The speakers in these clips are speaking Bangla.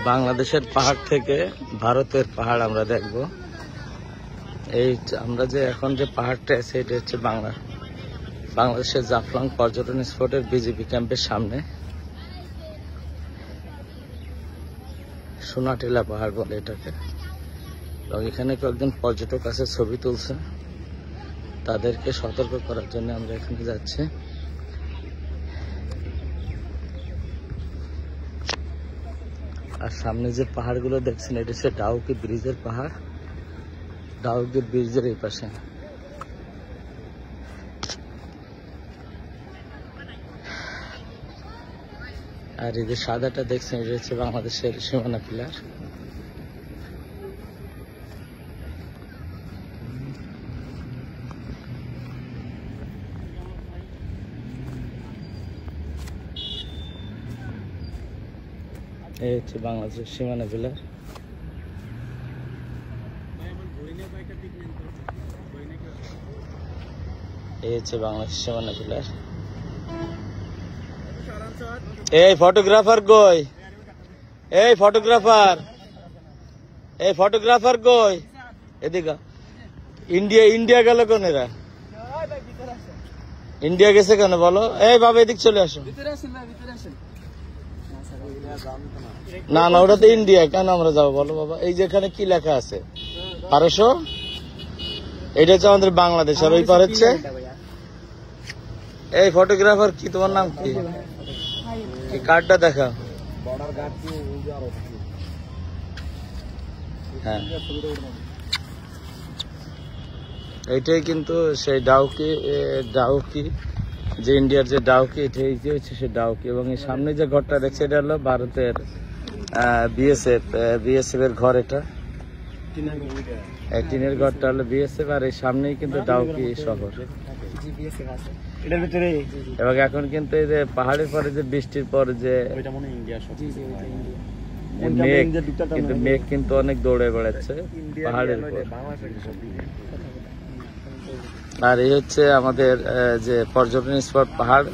বাংলাদেশের পাহাড় থেকে ভারতের পাহাড় আমরা দেখব। এই আমরা যে এখন যে পাহাড়টা আছে এটা হচ্ছে বাংলাদেশের জাফলং পর্যটন স্পটের বিজিবি ক্যাম্পের সামনে সোনাটিলা পাহাড় বলে এটাকে। এবং এখানে কয়েকজন পর্যটক আছে, ছবি তুলছে, তাদেরকে সতর্ক করার জন্য আমরা এখানে যাচ্ছি। আর সামনে যে পাহাড়গুলো দেখছেন এটা হচ্ছে ডাউকি ব্রিজের পাহাড়, ডাউকি ব্রিজের এই পাশে। আর এই যে সাদাটা দেখছেন এটা হচ্ছে বাংলাদেশের সীমানা পিলার। এই হচ্ছে বাংলাদেশের সীমানা পিলার। এই হচ্ছে বাংলাদেশের সীমানা পিলার। এই ফটোগ্রাফার কই? এই ফটোগ্রাফার কই? এদিকে ইন্ডিয়া গেল কোন? এরা ইন্ডিয়া গেছে কেন বলো? এই বাবা এদিক চলে আসো। না না, ওটা তো ইন্ডিয়া, কেন আমরা যাবো বলো বাবা? এই যেখানে কি লেখা আছে 1200, এটা হচ্ছে আমাদের বাংলাদেশ। আর ওই পার হচ্ছে এই ফটোগ্রাফার কি, তোমার নাম কি? কার্ডটা দেখা। হ্যাঁ, এইটাই কিন্তু সেই ডাউকি যে ইন্ডিয়ার যে ডাউকি, এটাই হচ্ছে সে ডাউকি। এবং এই সামনে যে ঘরটা দেখছে এটা হলো ভারতের বিএসএফ এর ঘর। এটা টিনের ঘরটা হলো বিএসএফ। আর এই সামনেই কিন্তু ডাউকি শহর। এবং এখন কিন্তু এই যে পাহাড়ের পরে যে বৃষ্টির পর যে মেঘ কিন্তু অনেক দৌড়ে বেড়াচ্ছে পাহাড়ের উপর। আর এই হচ্ছে আমাদের যে পর্যটন স্পট পাহাড়,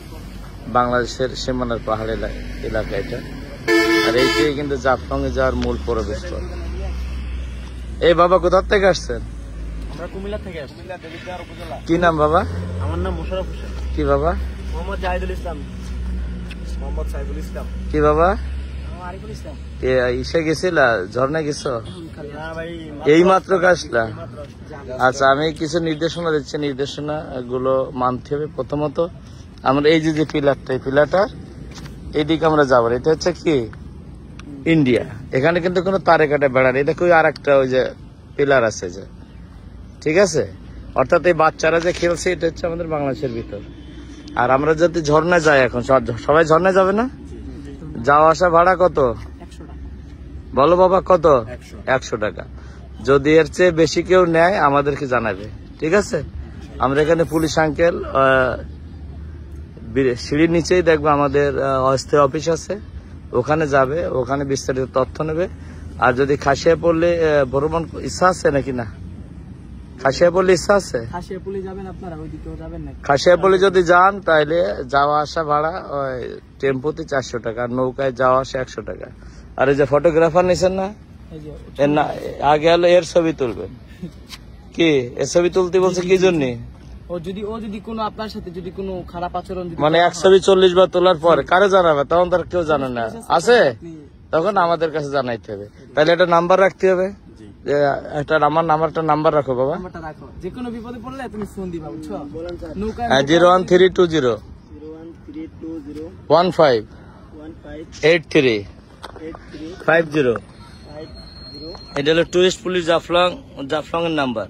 বাংলাদেশের সীমানার পাহাড় এলাকা এটা। আর এইটাই কিন্তু জাফলং এ যাওয়ার মূল প্রবেশপথ। এই বাবা কোথা থেকে আসছেন? আমরা কুমিল্লা থেকে আসছি। কি নাম বাবা? আমার নাম মোশাররফ হোসেন। কি বাবা? মোহাম্মদ জাহিদুল ইসলাম। মোহাম্মদ সাইফুল ইসলাম। কি বাবা? আরিফুল ইসলাম। ইসে গেছিলা, ঝর্ণা গেছো? না ভাই, এই মাত্র আসলা? আচ্ছা, আমি কিছু নির্দেশনা দিচ্ছি, নির্দেশনা গুলো মানতে হবে। প্রথমত আমরা এই যে পিলারটা, এই পিলারটার এইদিকে আমরা যাবো। এটা হচ্ছে কি ইন্ডিয়া। এখানে কিন্তু কোনো তারে কাটা বেড়া নেই। দেখো আর একটা ওই যে পিলার আছে যে, ঠিক আছে? অর্থাৎ এই বাচ্চারা যে খেলছে এটা হচ্ছে আমাদের বাংলাদেশের ভিতর। আর আমরা যদি ঝর্ণায় যাই, এখন সবাই ঝর্ণায় যাবে না? যাওয়া আসা ভাড়া কত বলো বাবা? কত? 100 টাকা। যদি এর চেয়ে বেশি কেউ নেয় আমাদেরকে জানাবে, ঠিক আছে? আমরা এখানে পুলিশ আঙ্কেল সিঁড়ির নিচেই দেখবো আমাদের অস্থায়ী অফিস আছে, ওখানে যাবে, ওখানে বিস্তারিত তথ্য নেবে। আর যদি খাসিয়া পড়লে ভ্রমণ ইচ্ছা আছে নাকি? না, খাসিয়া পড়লে ইচ্ছা আছে? খাসিয়া পড়লে যদি যান তাহলে যাওয়া আসা ভাড়া টেম্পোতে 400 টাকা, আর নৌকায় যাওয়া আসা 100 টাকা। আর এই যে ফটোগ্রাফার নিছেন না, আগে হলো এর ছবি তুলবেন। কি এর ছবি তুলতে বলছে কি জন্য? যদি কোনো আপনার সাথে যদি কোনো খারাপ আচরণ, মানে 140 বার তোলার পর কারে জানাবে? তখন তার কেউ জানে না আছে, তখন আমাদের কাছে জানাইতে হবে। তাহলে একটা নাম্বার রাখতে হবে। একটা আমার নাম্বার রাখো বাবা। যে কোনো বিপদে পড়লে তুমি ফোন দিবা, বুঝছো? 01320 15 83 50। এটা হলো টুরিস্ট পুলিশ জাফলং এর নাম্বার।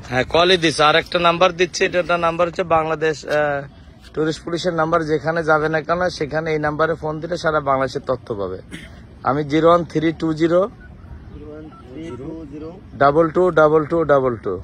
হ্যাঁ, কলই দিচ্ছে। আর একটা নাম্বার দিচ্ছে, এটা নাম্বার হচ্ছে বাংলাদেশ টুরিস্ট পুলিশের নাম্বার। যেখানে যাবে না কেন সেখানে এই নাম্বারে ফোন দিলে সারা বাংলাদেশের তথ্য পাবে। আমি 01320 222222।